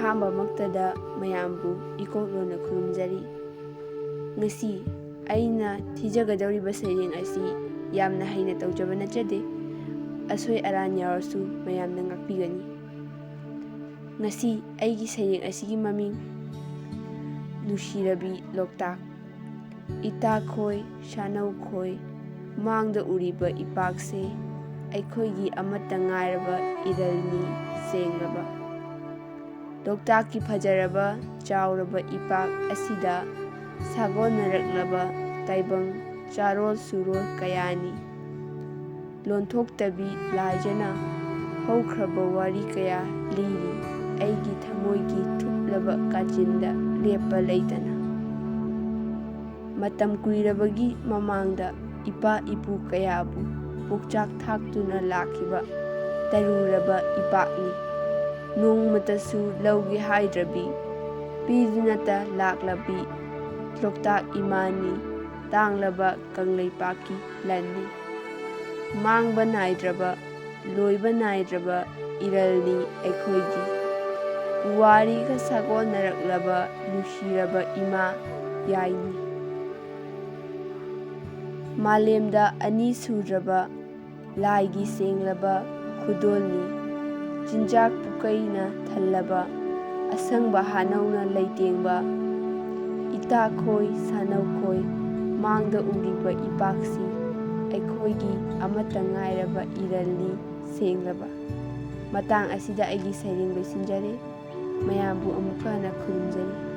ꯑꯍꯥꯟꯕꯃꯛꯇꯗ ꯃꯌꯥꯝꯕꯨ ꯏꯀꯣꯛꯂꯣꯟꯅ ꯈꯨꯔꯨꯝꯖꯔꯤ꯫ ꯉꯁꯤ ꯑꯩꯅ ꯊꯤꯖꯒꯗꯧꯔꯤꯕ ꯁꯩꯔꯦꯡ ꯑꯁꯤ ꯌꯥꯝꯅ ꯍꯩꯅ ꯇꯧꯖꯕ ꯅꯠꯆꯗꯦ꯫ ꯑꯁꯣꯏ ꯑꯔꯥꯟ ꯌꯥꯎꯔꯁꯨ ꯃꯌꯥꯝꯅ ꯉꯥꯛꯄꯤꯒꯅꯤ꯫ ꯉꯁꯤ ꯑꯩꯒꯤ ꯁꯩꯔꯦꯡ ꯑꯁꯤꯒꯤ ꯃꯃꯤꯡ ꯅꯨꯡꯁꯤꯔꯕꯤ ꯂꯣꯛꯇꯥꯛ꯫ ꯏꯇꯥꯈꯣꯏ ꯁꯥꯅꯧꯈꯣꯏ ꯃꯥꯡꯗ ꯎꯔꯤꯕ ꯏꯄꯥꯛꯁꯦ ꯑꯩꯈꯣꯏꯒꯤ ꯑꯃꯠꯇ ꯉꯥꯏꯔꯕ ꯏꯔꯜꯅꯤ ꯁꯦꯡꯂꯕ꯫ ꯂꯣꯛꯇꯥꯛꯀꯤ ꯐꯖꯔꯕ ꯆꯥꯎꯔꯕ ꯏꯄꯥꯛ ꯑꯁꯤꯗ ꯁꯥꯒꯣꯟꯅꯔꯛꯂꯕ ꯇꯥꯏꯕꯪ ꯆꯥꯔꯣꯜ ꯁꯨꯔꯣꯜ ꯀꯌꯥꯅꯤ꯫ ꯂꯣꯟꯊꯣꯛꯇꯕꯤ ꯂꯥꯏꯖꯅ ꯍꯧꯈ꯭ꯔꯕ ꯋꯥꯔꯤ ꯀꯌꯥ ꯂꯤꯔꯤ ꯑꯩꯒꯤ ꯊꯃꯣꯏꯒꯤ ꯊꯨꯞꯂꯕ ꯀꯥꯆꯤꯟꯗ ꯂꯦꯞꯄ ꯂꯩꯇꯅ꯫ ꯃꯇꯝ ꯀꯨꯏꯔꯕꯒꯤ ꯃꯃꯥꯡꯗ ꯏꯄꯥ ꯏꯄꯨ ꯀꯌꯥꯕꯨ ꯄꯨꯛꯆꯥꯛ ꯊꯥꯛꯇꯨꯅ ꯂꯥꯛꯈꯤꯕ ꯇꯔꯨꯔꯕ ꯏꯄꯥꯛꯅꯤ꯫ ꯅꯣꯡꯃꯇꯁꯨ ꯂꯧꯒꯦ ꯍꯥꯏꯗ꯭ꯔꯕꯤ ꯄꯤꯗꯨꯅꯇ ꯂꯥꯛꯂꯕꯤ ꯂꯣꯛꯇꯥꯛ ꯏꯃꯥꯅꯤ ꯇꯥꯡꯂꯕ ꯀꯪꯂꯩꯄꯥꯛꯀꯤ ꯂꯟꯅꯤ꯫ ꯃꯥꯡꯕ ꯅꯥꯏꯗ꯭ꯔꯕ ꯂꯣꯏꯕ ꯅꯥꯏꯗ꯭ꯔꯕ ꯏꯔꯜꯅꯤ ꯑꯩꯈꯣꯏꯒꯤ꯫ ꯄꯨꯋꯥꯔꯤꯒ ꯁꯥꯒꯣꯟꯅꯔꯛꯂꯕ ꯅꯨꯡꯁꯤꯔꯕ ꯏꯃꯥ ꯌꯥꯏꯅꯤ꯫ ꯃꯥꯂꯦꯝꯗ ꯑꯅꯤ ꯁꯨꯗ꯭ꯔꯕ ꯂꯥꯏꯒꯤ ꯁꯦꯡꯂꯕ ꯈꯨꯗꯣꯜꯅꯤ꯫ ꯆꯤꯟꯖꯥꯛ ꯄꯨꯀꯩꯅ ꯊꯜꯂꯕ ꯑꯁꯪꯕ ꯍꯥꯅꯧꯅ ꯂꯩꯇꯦꯡꯕ ꯏꯇꯥꯈꯣꯏ ꯁꯥꯅꯧꯈꯣꯏ ꯃꯥꯡꯗ ꯎꯔꯤꯕ ꯏꯄꯥꯛꯁꯤ ꯑꯩꯈꯣꯏꯒꯤ ꯑꯃꯠꯇ ꯉꯥꯏꯔꯕ ꯏꯔꯜꯅꯤ ꯁꯦꯡꯂꯕ꯫ ꯃꯇꯥꯡ ꯑꯁꯤꯗ ꯑꯩꯒꯤ ꯁꯩꯔꯦꯡ ꯂꯣꯏꯁꯤꯟꯖꯔꯦ꯫ ꯃꯌꯥꯝꯕꯨ ꯑꯃꯨꯛꯀ ꯍꯟꯅ ꯈꯨꯔꯨꯝꯖꯔꯤ꯫